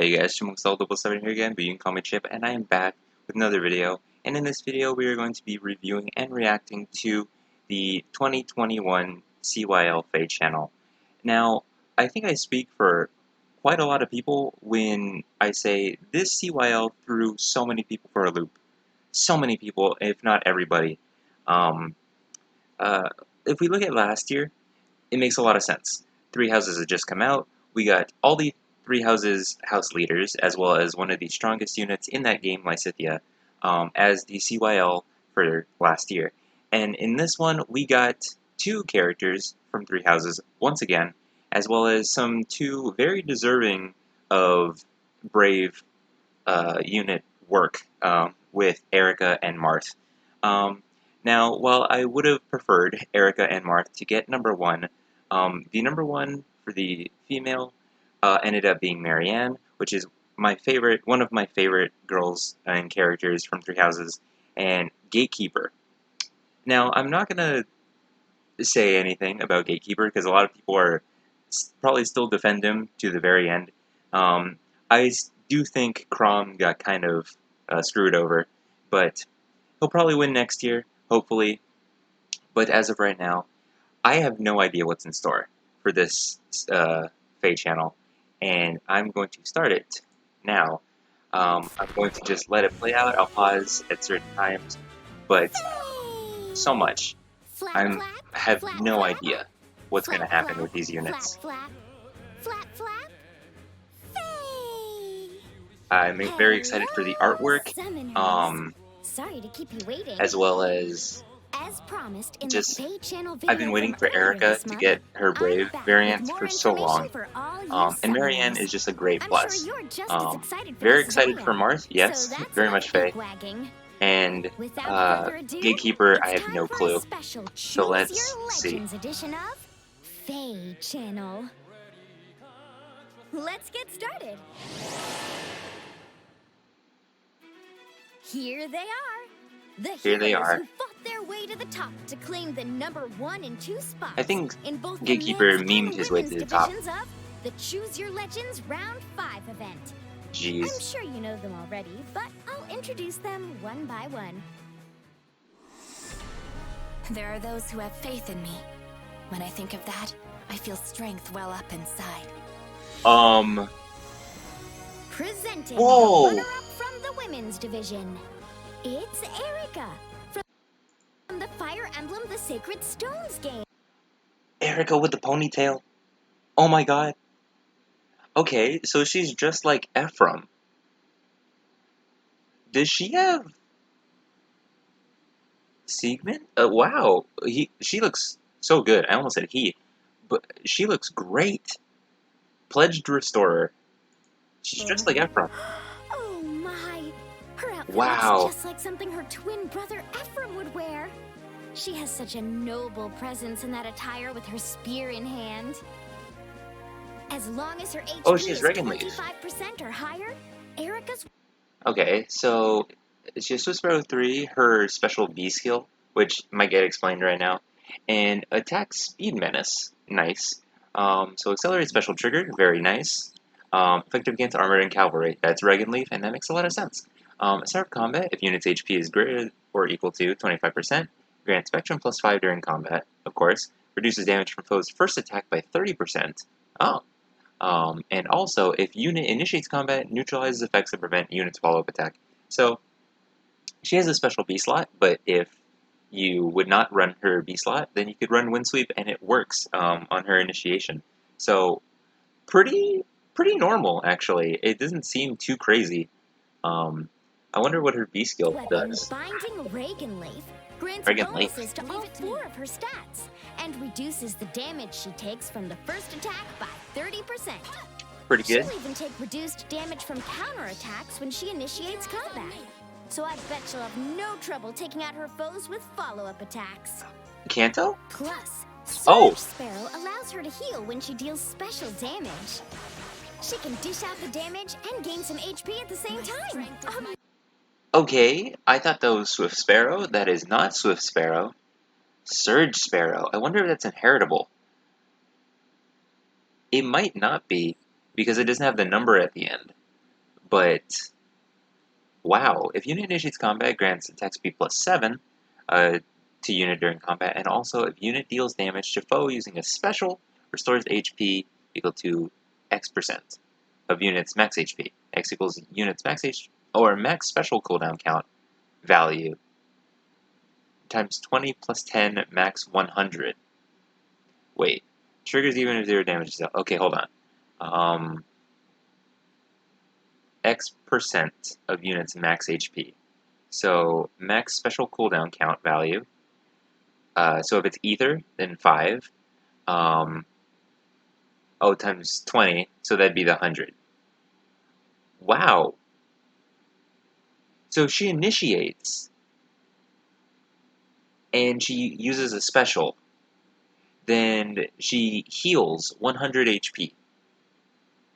Hey guys, CYL7 here again, but you can call me Chip, and I am back with another video. And in this video, we are going to be reviewing and reacting to the 2021 CYL FEH channel. Now, I think I speak for quite a lot of people when I say this CYL threw so many people for a loop. So many people, if not everybody. Um, if we look at last year, it makes a lot of sense. Three Houses had just come out. We got all the Three Houses house leaders, as well as one of the strongest units in that game, Lysithia, as the CYL for last year. And in this one, we got two characters from Three Houses once again, as well as some two very deserving of brave unit work with Erica and Marth. Um, Now, while I would have preferred Erica and Marth to get number one, the number one for the female ended up being Marianne, which is my favorite, one of my favorite girls and characters from Three Houses, and Gatekeeper. Now, I'm not gonna say anything about Gatekeeper because a lot of people are probably still defend him to the very end. Um, I do think Crom got kind of screwed over, but he'll probably win next year, hopefully. But as of right now, I have no idea what's in store for this Faye channel, and I'm going to start it now. I'm going to just let it play out. I'll pause at certain times, but so much. I have no idea what's going to happen with these units. I'm very excited for the artwork, Sorry to keep you waiting. as well as just I've been waiting for Erica to get her Brave variant for so long. And Marianne is just a great plus. Very excited for Marth, yes, very much Faye. And Gatekeeper, I have no clue. So let's see. Faye channel. Let's get started. Here they are. The Here they are. Who fought their way to the top to claim the number 1 and 2 spots. I think in both Gatekeeper the memed his way to the top. Of the Choose Your Legends Round 5 event. Jeez. I'm sure you know them already, but I'll introduce them one by one. There are those who have faith in me. When I think of that, I feel strength well up inside. Presenting Whoa. the runner-up from the women's division. It's Erica from the Fire Emblem The Sacred Stones game. Erica with the ponytail. Oh my god. Okay, so she's just like Ephraim. Does she have Siegmund? Wow. She looks so good. I almost said he. But she looks great. Pledged Restorer. She's just like Ephraim. Oh my! Her outfit Wow. looks just like something her twin brother Ephraim would wear. She has such a noble presence in that attire with her spear in hand. As long as her HP she's is Regan Leaf. 25% or higher, Erica's... Okay, so she has Swift Sparrow 3, her special B skill, which might get explained right now, and attack speed menace. Nice. So accelerate special trigger, very nice. Effective against armored and cavalry, that's Regan Leaf, and that makes a lot of sense. Start of combat, if unit's HP is greater or equal to 25%, grant Spectrum plus 5 during combat, of course. Reduces damage from foes' first attack by 30%. Oh. And also, if unit initiates combat, neutralizes effects that prevent units follow-up attack. So, she has a special B slot, but if you would not run her B slot, then you could run Windsweep, and it works on her initiation. So, pretty normal, actually. It doesn't seem too crazy. I wonder what her B skill does. Binding Regan Leaf grants Regan Leaf. bonuses to all 4 of her stats and reduces the damage she takes from the first attack by 30%. Pretty good. She'll even take reduced damage from counterattacks when she initiates combat. So I bet she'll have no trouble taking out her foes with follow-up attacks. Kanto? Plus, Oh. Surge Sparrow allows her to heal when she deals special damage. She can dish out the damage and gain some HP at the same time. Okay, I thought that was Swift Sparrow. That is not Swift Sparrow. Surge Sparrow. I wonder if that's inheritable. It might not be, because it doesn't have the number at the end. But wow, if unit initiates combat, grants attack speed +7 to unit during combat, and also if unit deals damage to foe using a special, restores HP equal to X% of unit's max HP. X equals unit's max HP or max special cooldown count value times 20 plus 10 max 100. Wait, triggers even if 0 damage is dealt. Okay, hold on. X% of unit's max HP. So max special cooldown count value. So if it's ether, then 5. Times 20, so that'd be the 100. Wow. So she initiates, and she uses a special. Then she heals 100 HP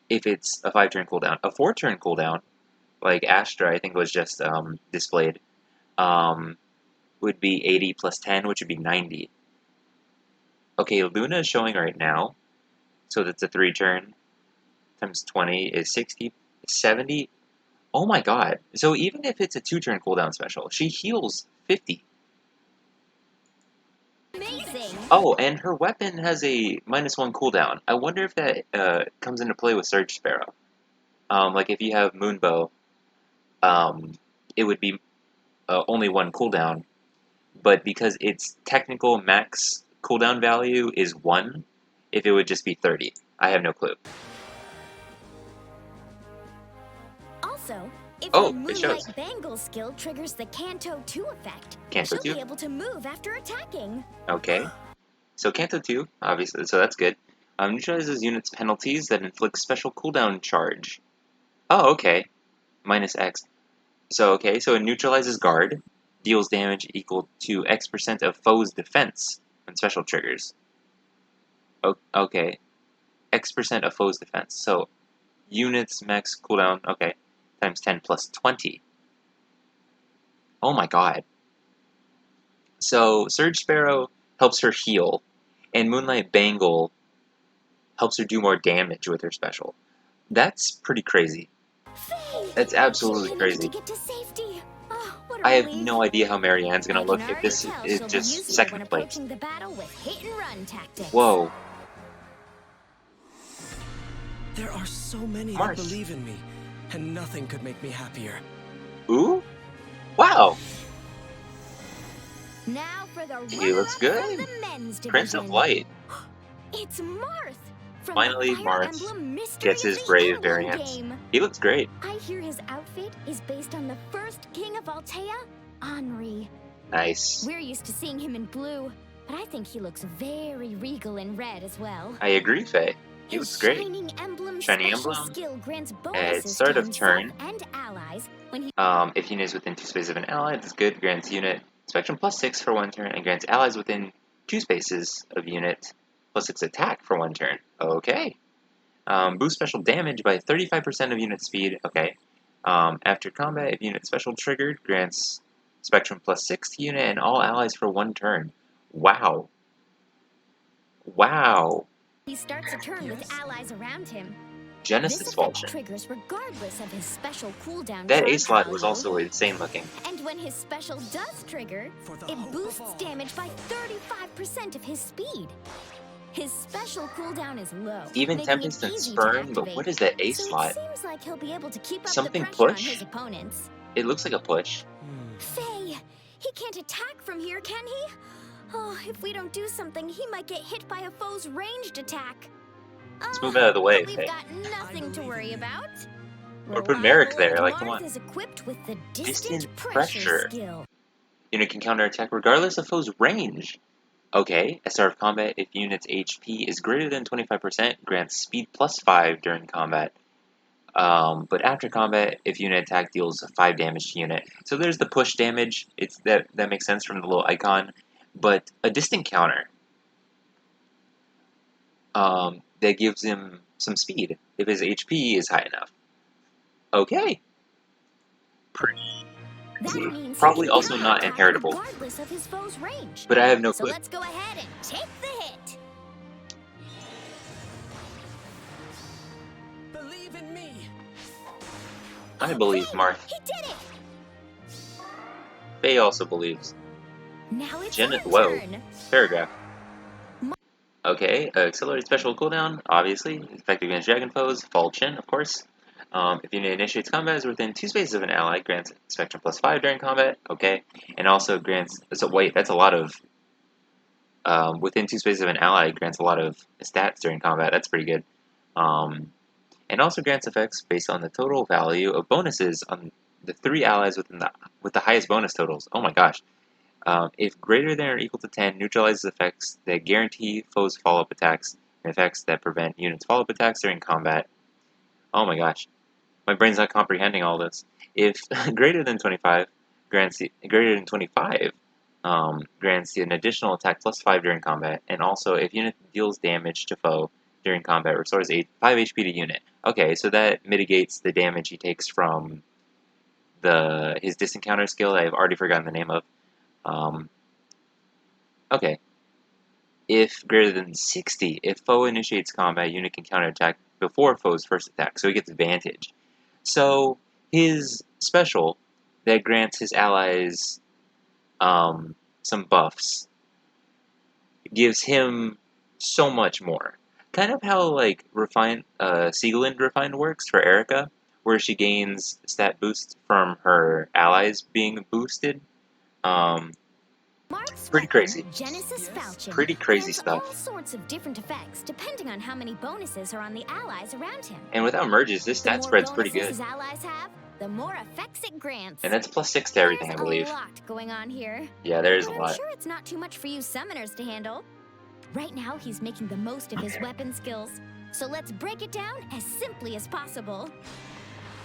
if it's a 5-turn cooldown. A 4-turn cooldown, like Astra, I think was just displayed, would be 80 plus 10, which would be 90. Okay, Luna is showing right now, so that's a 3-turn, times 20 is 60, 70. Oh my god. So even if it's a 2-turn cooldown special, she heals 50. Amazing! Oh, and her weapon has a -1 cooldown. I wonder if that comes into play with Surge Sparrow. Like if you have Moonbow, it would be only 1 cooldown, but because its technical max cooldown value is 1, if it would just be 30. I have no clue. Also, if Oh, your it shows. Moonlight Bangle skill triggers the Canto 2 effect, Canto she'll 2? be able to move after attacking. Okay. So Canto 2, obviously, so that's good. Neutralizes units' penalties that inflict special cooldown charge. Oh, okay. -X. So, okay, so it neutralizes guard, deals damage equal to X% of foe's defense when special triggers. Okay. X% of foe's defense. So, units max cooldown, okay, times 10 plus 20. Oh my god. So, Surge Sparrow helps her heal, and Moonlight Bangle helps her do more damage with her special. That's pretty crazy. Faye! That's She absolutely managed crazy. to get to safety. Oh, what a I have relief. no idea how Marianne's gonna I can look if already this tell is she'll be just useful when second place. approaching the battle with hit-and-run tactics. Whoa. There are so many Marth. that believe in me, and nothing could make me happier. Ooh? Wow. Now for the He looks runner-up good. from the men's division. Prince of Light. It's Marth from Finally, the Fire Marth Emblem Mystery gets of his the Brave Emblem variant. game. He looks great. I hear his outfit is based on the first king of Altea, Henri. Nice. We're used to seeing him in blue, but I think he looks very regal in red as well. I agree, Faye. He looks great. Shining Emblem Shining special Emblem. skill grants At bonuses start to of himself turn, and allies when he if unit is within 2 spaces of an ally, that's good. Grants unit Spectrum +6 for 1 turn, and grants allies within 2 spaces of unit +6 attack for 1 turn. Okay. Boost special damage by 35% of unit speed. Okay. After combat, if unit special triggered, grants Spectrum +6 to unit and all allies for 1 turn. Wow. Wow. starts a turn with allies around him. Genesis This effect Falchion. triggers regardless of his special cooldown That charge A-slot was value. also insane looking. And when his special does trigger, For the it hope of boosts all. damage by 35% of his speed. His special cooldown is low, Even making Tempest it and easy to Spurn, but activate. what is that So it A-slot? seems like he'll be able to keep up Something the pressure on push? his opponents. It looks like a push. Faye, he can't attack from here, can he? Oh, if we don't do something, he might get hit by a foe's ranged attack. Let's move out of the way, But we've Faye. got nothing to worry about. Or put Merrick there, Reliable like, come Marth on. is equipped with the Distant distant pressure. pressure skill. Unit can counterattack regardless of foe's range. Okay, at start of combat, if unit's HP is greater than 25%, grants speed +5 during combat. But after combat, if unit attack deals 5 damage to unit. So there's the push damage. It's that makes sense from the little icon. But a distant counter that gives him some speed if his HP is high enough. Okay. That means Probably he can also not counterattack inheritable. regardless of his foe's range. But I have no So clue. let's go ahead and take the hit. Believe in me. I believe Marth. He did it! Faye also believes. Now it's Jen, your whoa. turn. Paragraph. Okay, accelerated special cooldown, obviously. Effective against dragon foes. Fall Chin, of course. If unit initiates combat is within 2 spaces of an ally, grants Spectrum +5 during combat. Okay, and also grants. So wait, that's a lot of. Within 2 spaces of an ally, grants a lot of stats during combat. That's pretty good. And also grants effects based on the total value of bonuses on the 3 allies with the highest bonus totals. Oh my gosh. If greater than or equal to 10, neutralizes effects that guarantee foes' follow-up attacks and effects that prevent units' follow-up attacks during combat. Oh my gosh. My brain's not comprehending all this. If greater than 25, greater than 25 grants an additional attack +5 during combat, and also if unit deals damage to foe during combat, restores 5 HP to unit. Okay, so that mitigates the damage he takes from his disencounter skill that I've already forgotten the name of. Okay. If greater than 60, if foe initiates combat, unit can counterattack before foe's first attack, so he gets advantage. So his special that grants his allies some buffs gives him so much more. Kind of how like Sieglind Refined works for Erica, where she gains stat boosts from her allies being boosted. Um, Marth's Pretty weapon, crazy. Genesis Falchion, Pretty crazy grants stuff. all sorts of different effects depending on how many bonuses are on the allies around him. And without merges, this The stat more spread's pretty bonuses good. his allies have, the more effects it grants. And that's +6 to everything, I There's believe. a lot going on here. Yeah, there is a But I'm lot. sure it's not too much for you summoners to handle. Right now, he's making the most of his weapon skills. So let's break it down as simply as possible.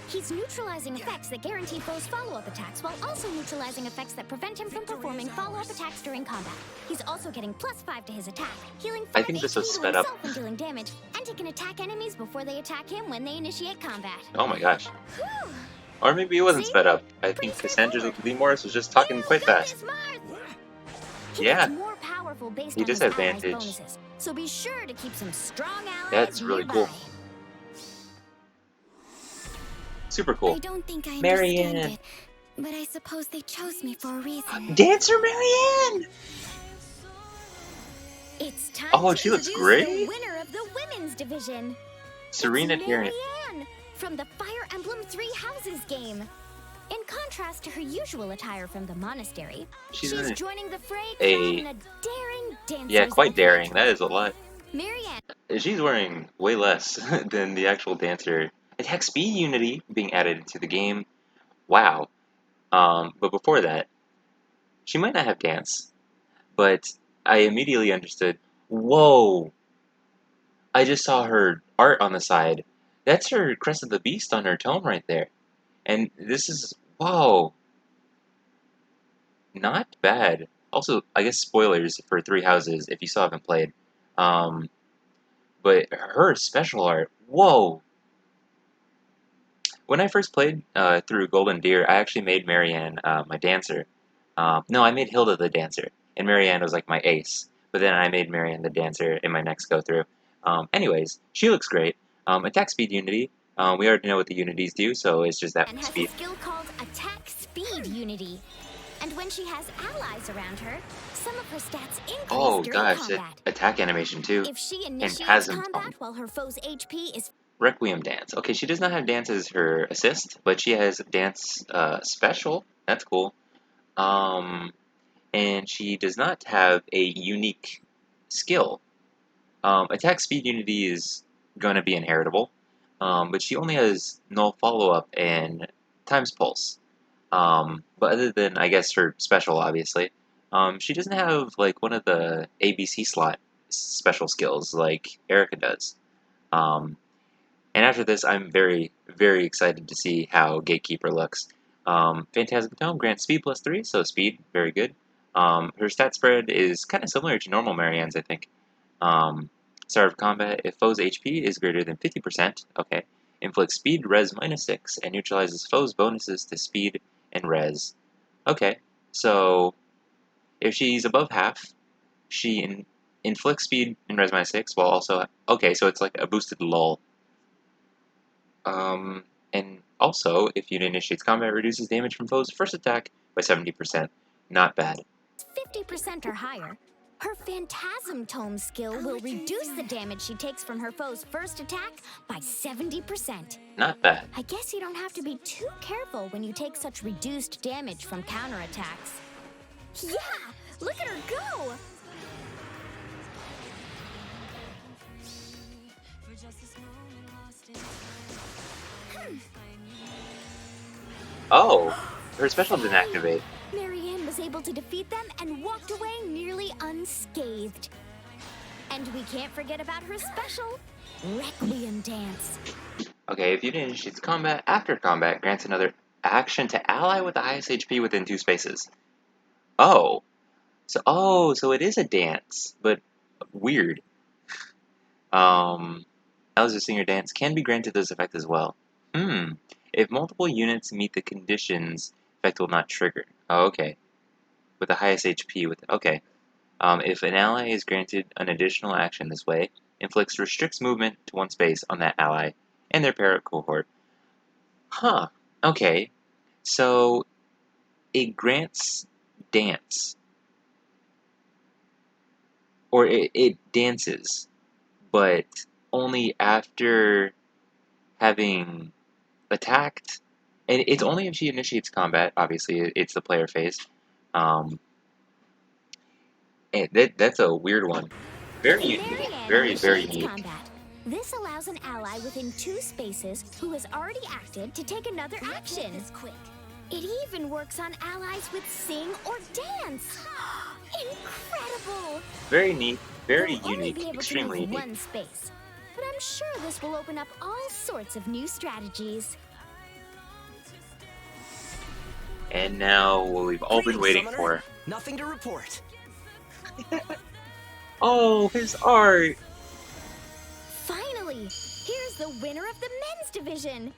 He's neutralizing effects that guarantee foes' follow-up attacks while also neutralizing effects that prevent him from performing follow-up attacks during combat. He's also getting +5 to his attack, healing 5 I think this HP was to sped up. himself when dealing damage, and he can attack enemies before they attack him when they initiate combat. Oh my gosh. Whew. Or maybe it wasn't See? sped up. I Pretty think Cassandra straightforward. Lee Morris was just talking You quite got fast. this, Marth! He Yeah. gets more powerful based He on does his have allies' Vantage. bonuses, so be sure to keep some strong allies That's really nearby. cool. Super I cool. don't think I Marianne. understand it, but I suppose they chose me for a reason. Dancer Marianne! It's time Oh, to she looks introduce the great. winner of the women's division. Serena It's Tyrion. Marianne from the Fire Emblem Three Houses game. In contrast to her usual attire from the monastery, She's she's in joining the fray a- clad in a daring dancer's Yeah, quite FEH daring. That is a outfit. lot. Marianne. She's wearing way less than the actual dancer. Attack speed unity being added into the game. Wow. But before that, she might not have dance, but I immediately understood. Whoa! I just saw her art on the side. That's her Crest of the Beast on her tome right there. And this is, whoa, not bad. Also, I guess spoilers for Three Houses if you still haven't played. Um, but her special art, whoa. When I first played through Golden Deer, I actually made Marianne my dancer. No, I made Hilda the dancer, and Marianne was like my ace. But then I made Marianne the dancer in my next go through. Anyways, she looks great. Attack speed unity. We already know what the unities do, so it's just that And has speed. a skill called Attack Speed Unity. And when she has allies around her, some of her stats increase Oh during gosh, combat. attack animation too. If she initiates hasn't- combat while her foe's HP is Requiem dance. Okay, she does not have dance as her assist, but she has dance special. That's cool. And she does not have a unique skill. Attack speed unity is going to be inheritable, but she only has null follow up and times pulse. But other than, I guess, her special, obviously, she doesn't have like one of the ABC slot special skills like Erica does. And after this, I'm very, very excited to see how Gatekeeper looks. Phantasm Tome grants speed +3, so speed, very good. Her stat spread is kind of similar to normal Marianne's, I think. Start of combat, if foe's HP is greater than 50%, okay, inflicts speed res -6 and neutralizes foe's bonuses to speed and res. Okay, so if she's above half, she inflicts speed and res -6 while also, okay, so it's like a boosted lull. And Also, if unit initiates combat, reduces damage from foes' first attack by 70%. Not bad. 50% or higher. Her Phantasm Tome skill will reduce the damage she takes from her foe's first attack by 70%. Not bad. I guess you don't have to be too careful when you take such reduced damage from counterattacks. Yeah! Look at her go! Oh, her special didn't activate. Marianne was able to defeat them and walked away nearly unscathed. And we can't forget about her special Requiem dance. Okay, if unit initiates combat, after combat, grants another action to ally with the highest HP within 2 spaces. Oh, so it is a dance, but weird. Allies who sing your dance can be granted this effect as well. If multiple units meet the conditions, effect will not trigger. Oh, okay. With the highest HP, okay. If an ally is granted an additional action this way, inflicts restricts movement to 1 space on that ally and their parent cohort. Huh. Okay. So it grants dance, or it dances, but only after having attacked, and it's only if she initiates combat. Obviously, it's the player phase. And that's a weird one. Very unique. Marianne Very initiates unique. combat. This allows an ally within 2 spaces who has already acted to take another action. It even works on allies with sing or dance. Incredible! Very neat. Very They'll only unique. be able to Extremely move unique. 1 space, but I'm sure this will open up all sorts of new strategies. And now what we've all been Greetings, waiting Summoner. for. Nothing to report. Oh, his art! Finally, here's the winner of the men's division.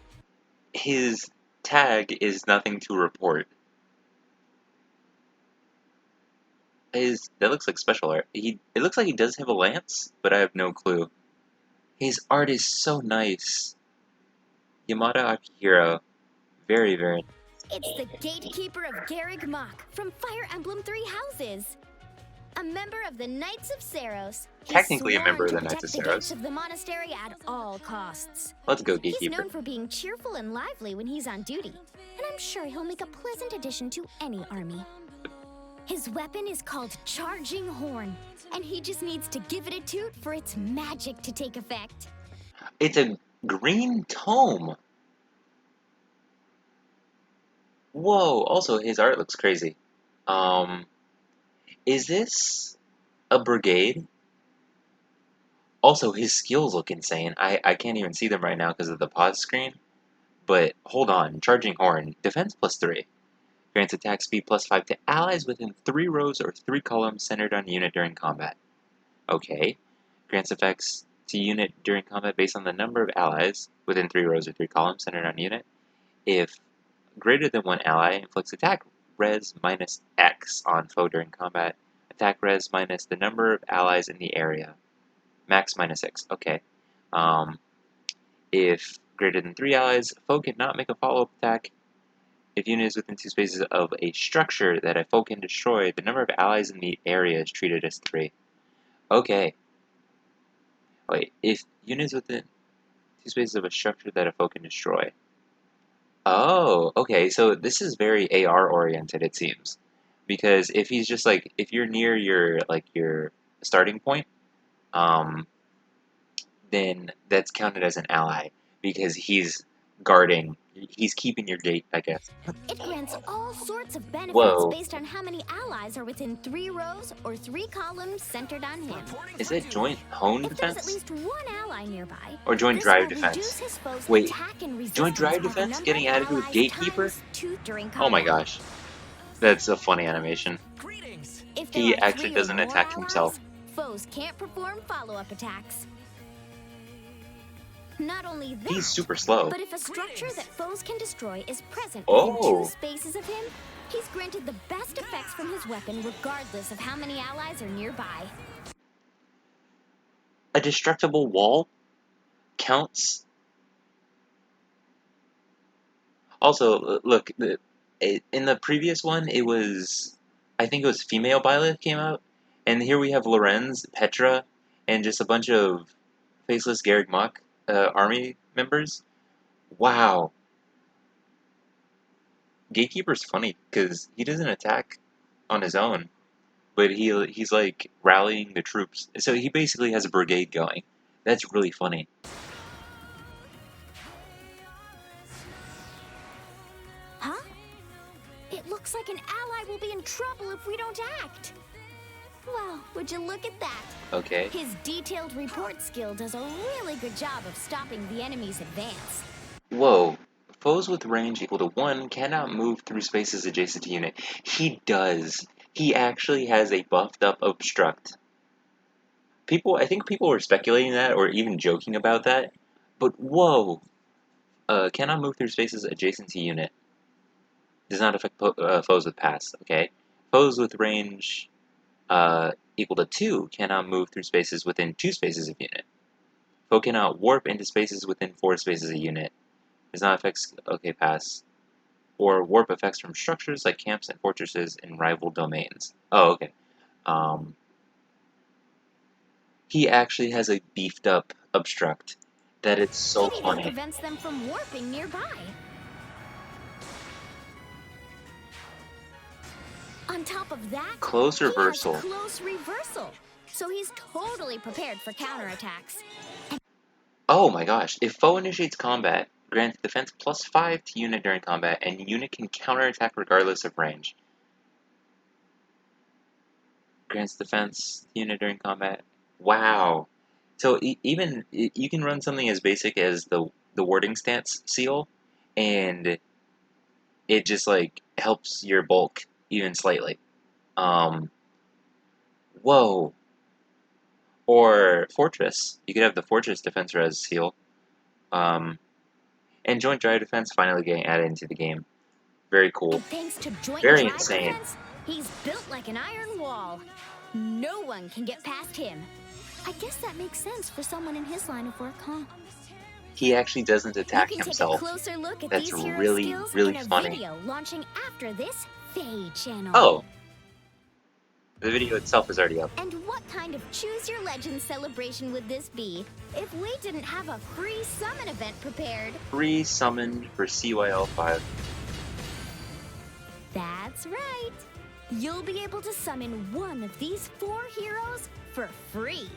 His tag is nothing to report. That looks like special art. It looks like he does have a lance, but I have no clue. His art is so nice. Yamada Akihiro. Very, very. It's the Gatekeeper of Garreg Mach from Fire Emblem Three Houses. A member of the Knights of Saros, he's Technically a sworn member of to the Knights protect of the gates Saros. of the monastery at all costs. Let's go, He's Gatekeeper. known for being cheerful and lively when he's on duty, and I'm sure he'll make a pleasant addition to any army. His weapon is called Charging Horn, and he just needs to give it a toot for its magic to take effect. It's a green tome. Whoa, also his art looks crazy. Is this a brigade? Also, his skills look insane. I can't even see them right now because of the pause screen. But hold on, Charging Horn, defense +3. Grants attack speed +5 to allies within 3 rows or 3 columns centered on unit during combat. Okay. Grants effects to unit during combat based on the number of allies within 3 rows or 3 columns centered on unit. If greater than 1 ally, inflicts attack res minus X on foe during combat. Attack res minus the number of allies in the area. Max minus X. Okay. If greater than 3 allies, foe cannot make a follow-up attack. If unit is within 2 spaces of a structure that a foe can destroy, the number of allies in the area is treated as 3. Okay. Wait, if unit is within 2 spaces of a structure that a foe can destroy. Oh, okay, so this is very AR oriented, it seems. Because if he's just like, if you're near your starting point, then that's counted as an ally because he's keeping your gate, I guess. It grants all sorts of benefits Whoa. based on how many allies are within 3 rows or 3 columns centered on him. Is it joint hone If there's at defense? least 1 ally nearby, Or joint this drive will defense? reduce his foe's Wait, attack and resistance joint drive by the defense number getting of added with allies Gatekeeper? times 2 during Oh my combat. gosh. That's a funny animation. Greetings. If there He are actually 3 or doesn't more attack allies, himself. Foes can't perform follow-up attacks. Not only that, He's super slow. but if a structure that foes can destroy is present Oh. within 2 spaces of him, he's granted the best effects from his weapon regardless of how many allies are nearby. A destructible wall counts. Also, look, in the previous one, I think it was female Byleth came out, and here we have Lorenz, Petra, and just a bunch of faceless Garrick Mach army members. Wow, Gatekeeper's funny because he doesn't attack on his own, but he's like rallying the troops. So he basically has a brigade going. That's really funny. Huh? It looks like an ally will be in trouble if we don't act. Well, would you look at that? Okay. His detailed report skill does a really good job of stopping the enemy's advance. Whoa. Foes with range equal to 1 cannot move through spaces adjacent to unit. He does. He actually has a buffed up obstruct. I think people were speculating that or even joking about that. But whoa. Cannot move through spaces adjacent to unit. Does not affect foes with pass, okay? Foes with range equal to 2 cannot move through spaces within 2 spaces of unit. Foe cannot warp into spaces within 4 spaces of unit. Does not affect okay pass. Or warp effects from structures like camps and fortresses in rival domains. Oh, okay. He actually has a beefed up obstruct that it's so It even funny. prevents them from warping nearby. On top of that, Close he reversal. has close reversal, so he's totally prepared for counterattacks. Oh my gosh. If foe initiates combat, grants defense +5 to unit during combat, and unit can counterattack regardless of range. Grants defense to unit during combat. Wow. So even you can run something as basic as the warding stance seal, and it just like helps your bulk even slightly. Whoa. Or fortress. You could have the fortress defense res seal. And joint drive defense finally getting added into the game. Very cool. And thanks to joint Very drive insane. defense, he's built like an iron wall. No one can get past him. I guess that makes sense for someone in his line of work, huh? He actually doesn't attack You can himself. take a closer look at That's these hero really, skills really in a funny. video launching after this FEH channel. Oh. The video itself is already up. And what kind of Choose Your Legend celebration would this be if we didn't have a free summon event prepared? Free summon for CYL 5. That's right. You'll be able to summon one of these 4 heroes for free.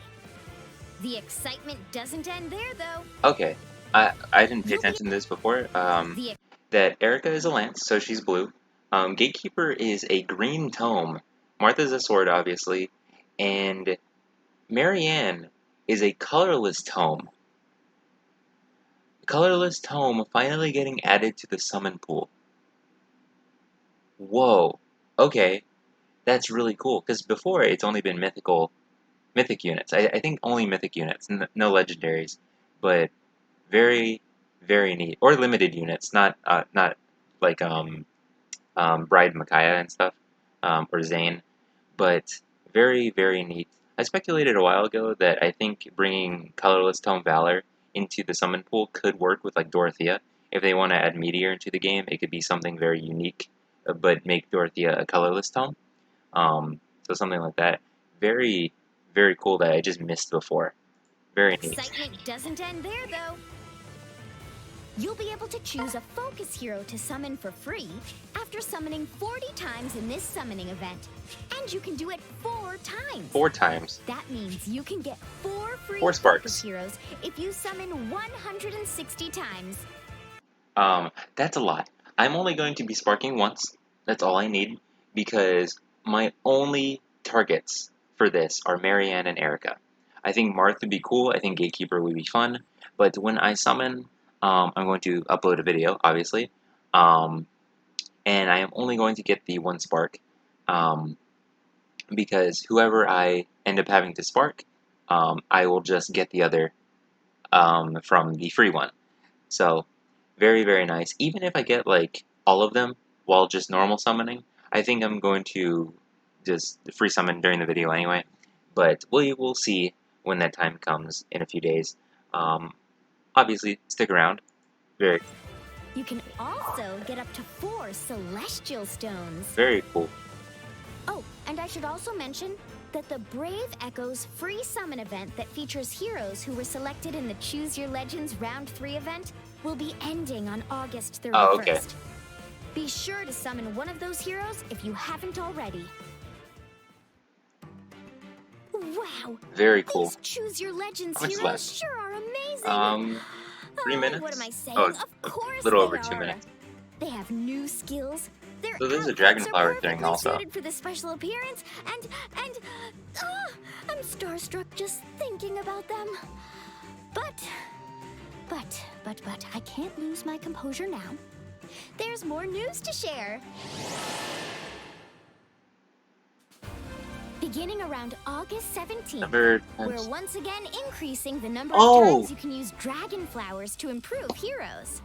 The excitement doesn't end there, though. Okay. I didn't pay attention to this before. That Erica is a lance, so she's blue. Gatekeeper is a green tome. Martha's a sword, obviously. And Marianne is a colorless tome. Colorless tome finally getting added to the summon pool. Whoa. Okay. That's really cool, because before it's only been mythic units. I think only mythic units, no legendaries. But very, very neat. Or limited units, not like Bride Micaiah and stuff, or Zane. But very, very neat. I speculated a while ago that I think bringing Colorless Tome Valor into the summon pool could work with like Dorothea. If they want to add Meteor into the game, it could be something very unique, but make Dorothea a colorless tome. So something like that. Very, very cool that I just missed before. Very neat. Excitement doesn't end there, though. You'll be able to choose a focus hero to summon for free after summoning 40 times in this summoning event. And you can do it 4 times. 4 times. That means you can get 4 free 4 sparks. focus heroes if you summon 160 times. That's a lot. I'm only going to be sparking once. That's all I need, because my only targets for this are Marianne and Erica. I think Marth would be cool. I think Gatekeeper would be fun. But when I summon, I'm going to upload a video, obviously. And I am only going to get the 1 spark. Because whoever I end up having to spark, I will just get the other from the free one. So, very, very nice. Even if I get, like, all of them while just normal summoning, I think I'm going to just free summon during the video anyway. But we will see when that time comes in a few days. Obviously, stick around. Very You can also get up to 4 celestial stones. Very cool. Oh, and I should also mention that the Brave Echoes free summon event that features heroes who were selected in the Choose Your Legends Round 3 event will be ending on August 31st. Oh, okay. Be sure to summon one of those heroes if you haven't already. Wow! Very cool. These Choose Your Legends How much heroes left? sure are amazing! 3 minutes? What am I saying? Oh, Of course a little they over 2 are. minutes. They have new skills. Their So this is a outfits dragon are flower perfectly thing also. suited for this special appearance, and I'm starstruck just thinking about them. But I can't lose my composure now. There's more news to share. Beginning around August 17th, Number we're times. once again increasing the number Oh! of times you can use dragon flowers to improve heroes.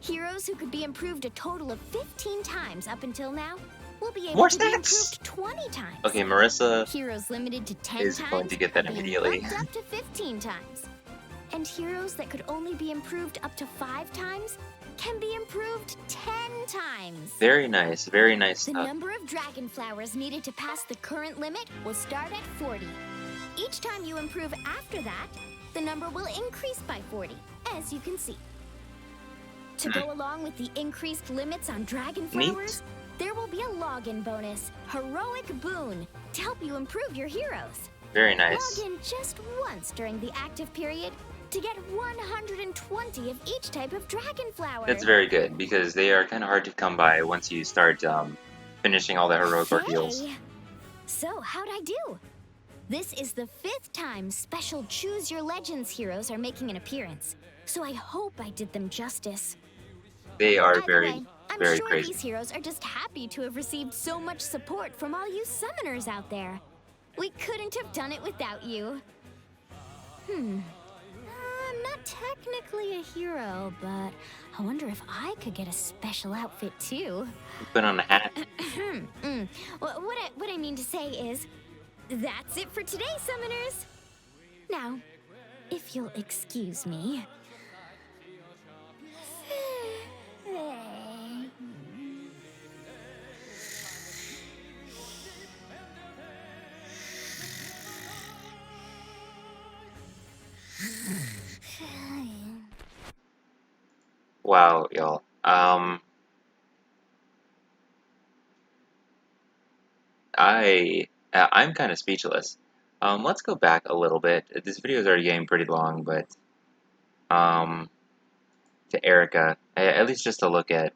Heroes who could be improved a total of 15 times up until now will be able More to be stats! improved 20 times. Okay, Marissa Heroes limited to 10 is times going to get that are being immediately. bumped up to 15 times. And heroes that could only be improved up to 5 times can be improved 10 times. Very nice The stuff. number of dragon flowers needed to pass the current limit will start at 40. Each time you improve after that, the number will increase by 40, as you can see. To go along with the increased limits on dragon Neat. flowers, there will be a login bonus, Heroic Boon, to help you improve your heroes. Very nice. Log in just once during the active period to get 120 of each type of dragon flower. That's very good because they are kind of hard to come by once you start finishing all the heroic ordeals. Hey! So, how'd I do? This is the 5th time special Choose Your Legends heroes are making an appearance, so I hope I did them justice. They are Either way, I'm very sure crazy. these heroes are just happy to have received so much support from all you summoners out there. We couldn't have done it without you. I'm not technically a hero, but I wonder if I could get a special outfit too. Put on a hat. What I mean to say is, that's it for today, summoners. Now, if you'll excuse me. Wow, y'all. I'm kind of speechless. Let's go back a little bit. This video is already getting pretty long, but to Erica, at least just to look at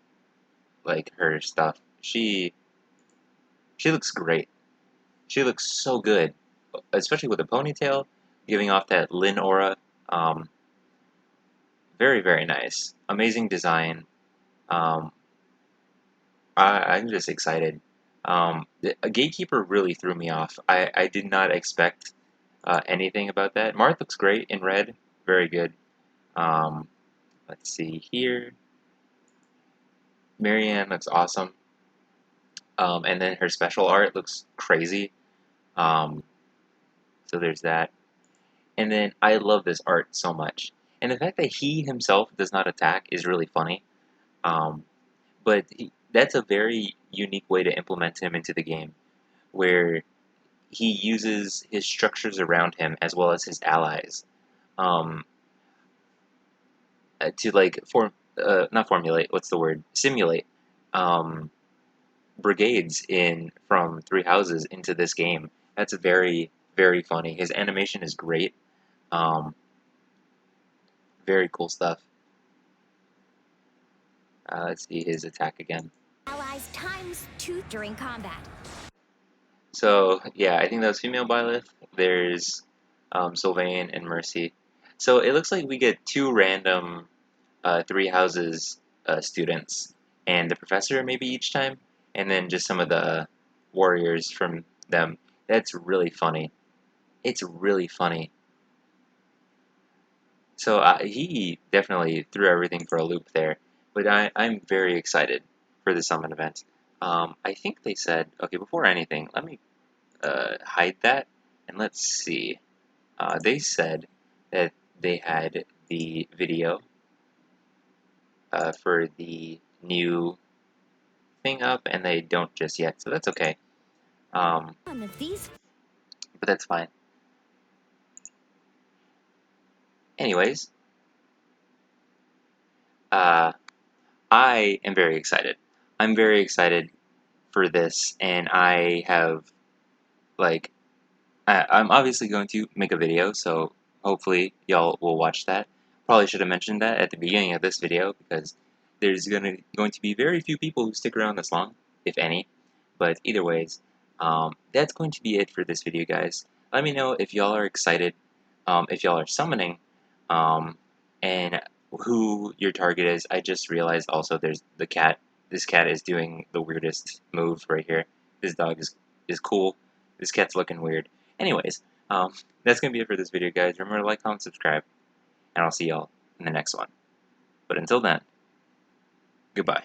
like her stuff, she looks great. She looks so good, especially with a ponytail, giving off that Lin aura. Very nice, amazing design. Um, I'm just excited. A Gatekeeper really threw me off. I did not expect anything about that. Marth looks great in red, very good. Um, let's see here. Marianne looks awesome. And then her special art looks crazy. So there's that. And then I love this art so much. And the fact that he himself does not attack is really funny. But that's a very unique way to implement him into the game, where he uses his structures around him as well as his allies um, to like not formulate, what's the word? Simulate brigades in from Three Houses into this game. That's very funny. His animation is great. Um, very cool stuff. Let's see his attack again. Allies ×2 during combat. So yeah, I think that was female Byleth. There's Sylvain and Mercy. So it looks like we get 2 random Three Houses students and the professor maybe each time, and then just some of the warriors from them. That's really funny. It's really funny. So he definitely threw everything for a loop there, but I'm very excited for the summon event. I think they said, okay, before anything, let me hide that, and let's see. They said that they had the video for the new thing up, and they don't just yet, so that's okay. One of these. But that's fine. Anyways, I am very excited. I'm very excited for this, and I have, like, I'm obviously going to make a video, so hopefully y'all will watch that. Probably should have mentioned that at the beginning of this video, because there's going to be very few people who stick around this long, if any. But either ways, that's going to be it for this video, guys. Let me know if y'all are excited, if y'all are summoning, and who your target is. I just realized also there's the cat. This cat is doing the weirdest move right here. This dog is cool. This cat's looking weird. Anyways, that's going to be it for this video, guys. Remember to like, comment, subscribe, and I'll see y'all in the next one. But until then, goodbye.